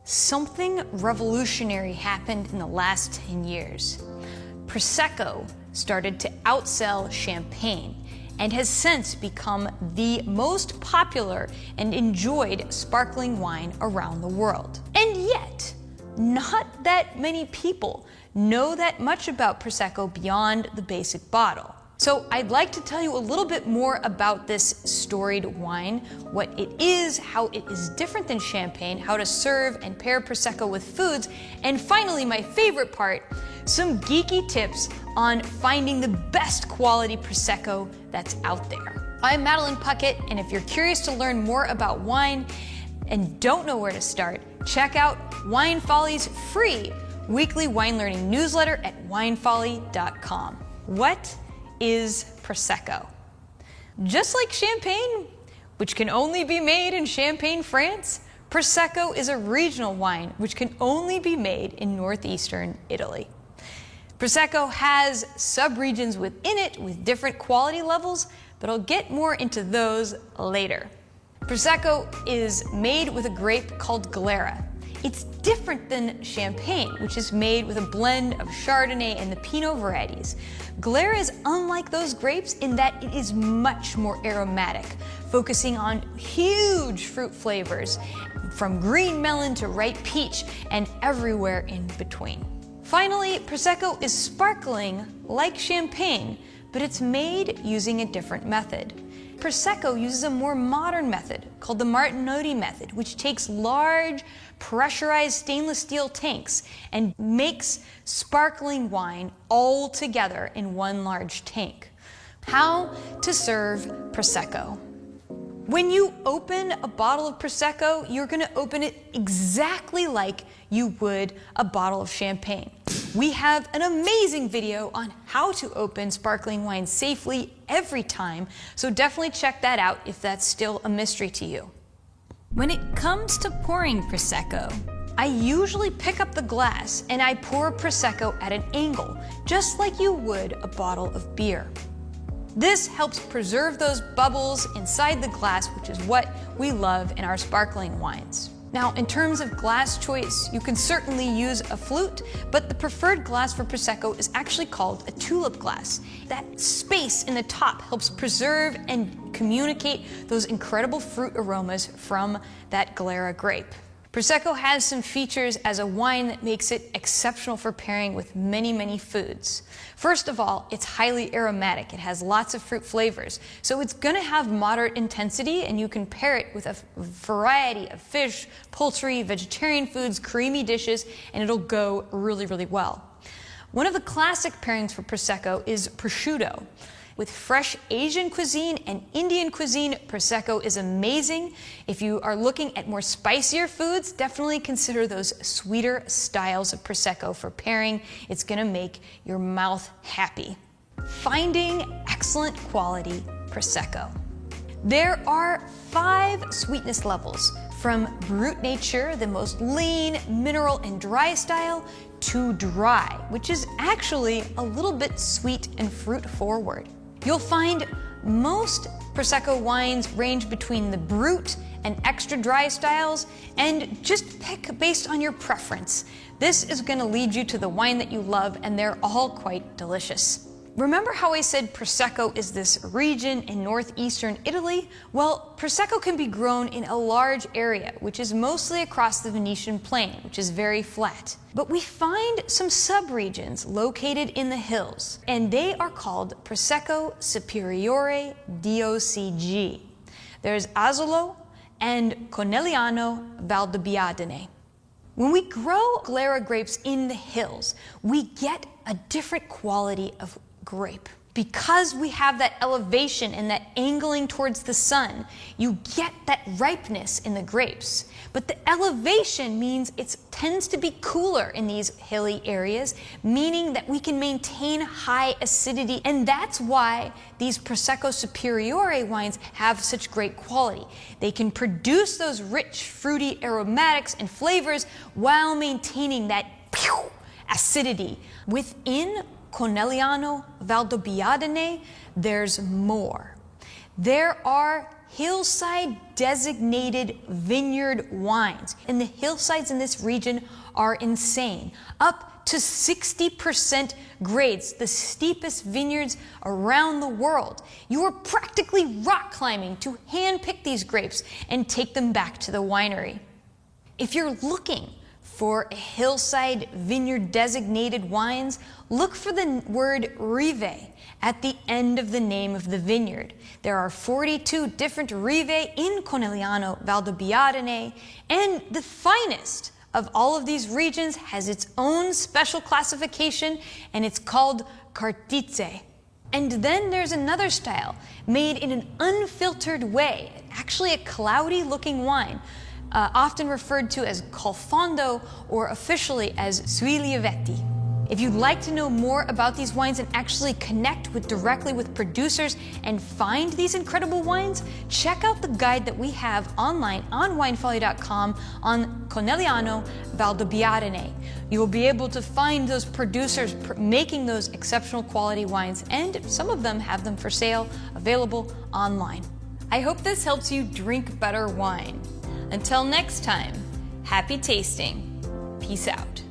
Something revolutionary happened in the last 10 years. Prosecco started to outsell champagne and has since become the most popular and enjoyed sparkling wine around the world. And yet, not that many people know that much about Prosecco beyond the basic bottle. So I'd like to tell you a little bit more about this storied wine, what it is, how it is different than champagne, how to serve and pair Prosecco with foods, and finally, my favorite part, some geeky tips on finding the best quality Prosecco that's out there. I'm Madeline Puckett, and if you're curious to learn more about wine and don't know where to start, check out Wine Folly's free weekly wine learning newsletter at winefolly.com. What is Prosecco? Just like champagne, which can only be made in Champagne, France, Prosecco is a regional wine which can only be made in northeastern Italy. Prosecco has sub-regions within it with different quality levels, but I'll get more into those later. Prosecco is made with a grape called Glera. It's different than champagne, which is made with a blend of Chardonnay and the Pinot varieties. Glera is unlike those grapes in that it is much more aromatic, focusing on huge fruit flavors, from green melon to ripe peach and everywhere in between. Finally, Prosecco is sparkling like champagne, but it's made using a different method. Prosecco uses a more modern method called the Martinotti method, which takes large, pressurized stainless steel tanks and makes sparkling wine all together in one large tank. How to serve Prosecco. When you open a bottle of Prosecco, you're going to open it exactly like you would a bottle of champagne. We have an amazing video on how to open sparkling wine safely every time, so definitely check that out if that's still a mystery to you. When it comes to pouring Prosecco, I usually pick up the glass and I pour Prosecco at an angle, just like you would a bottle of beer. This helps preserve those bubbles inside the glass, which is what we love in our sparkling wines. Now, in terms of glass choice, you can certainly use a flute, but the preferred glass for Prosecco is actually called a tulip glass. That space in the top helps preserve and communicate those incredible fruit aromas from that Glera grape. Prosecco has some features as a wine that makes it exceptional for pairing with many, many foods. First of all, it's highly aromatic. It has lots of fruit flavors. So it's going to have moderate intensity, and you can pair it with a variety of fish, poultry, vegetarian foods, creamy dishes, and it'll go really, really well. One of the classic pairings for Prosecco is prosciutto. With fresh Asian cuisine and Indian cuisine, Prosecco is amazing. If you are looking at more spicier foods, definitely consider those sweeter styles of Prosecco for pairing. It's gonna make your mouth happy. Finding excellent quality Prosecco. There are 5 sweetness levels, from brut nature, the most lean, mineral, and dry style, to dry, which is actually a little bit sweet and fruit forward. You'll find most Prosecco wines range between the brut and extra dry styles, and just pick based on your preference. This is going to lead you to the wine that you love, and they're all quite delicious. Remember how I said Prosecco is this region in northeastern Italy? Well, Prosecco can be grown in a large area, which is mostly across the Venetian plain, which is very flat. But we find some sub-regions located in the hills, and they are called Prosecco Superiore DOCG. There's Asolo and Conegliano Valdobbiadene. When we grow Glera grapes in the hills, we get a different quality of grape. Because we have that elevation and that angling towards the sun, you get that ripeness in the grapes. But the elevation means it tends to be cooler in these hilly areas, meaning that we can maintain high acidity, and that's why these Prosecco Superiore wines have such great quality. They can produce those rich, fruity aromatics and flavors while maintaining that acidity. Within Conegliano Valdobbiadene, there's more. There are hillside designated vineyard wines. And the hillsides in this region are insane. Up to 60% grades, the steepest vineyards around the world. You are practically rock climbing to handpick these grapes and take them back to the winery. If you're looking for hillside vineyard designated wines, look for the word Rive at the end of the name of the vineyard. There are 42 different Rive in Conegliano Valdobbiadene, and the finest of all of these regions has its own special classification, and it's called Cartizze. And then there's another style made in an unfiltered way, actually a cloudy looking wine, often referred to as Colfondo or officially as Sui Lievetti. If you'd like to know more about these wines and actually connect directly with producers and find these incredible wines, check out the guide that we have online on winefolly.com on Conegliano Valdobbiadene. You will be able to find those producers making those exceptional quality wines, and some of them have them for sale, available online. I hope this helps you drink better wine. Until next time, happy tasting. Peace out.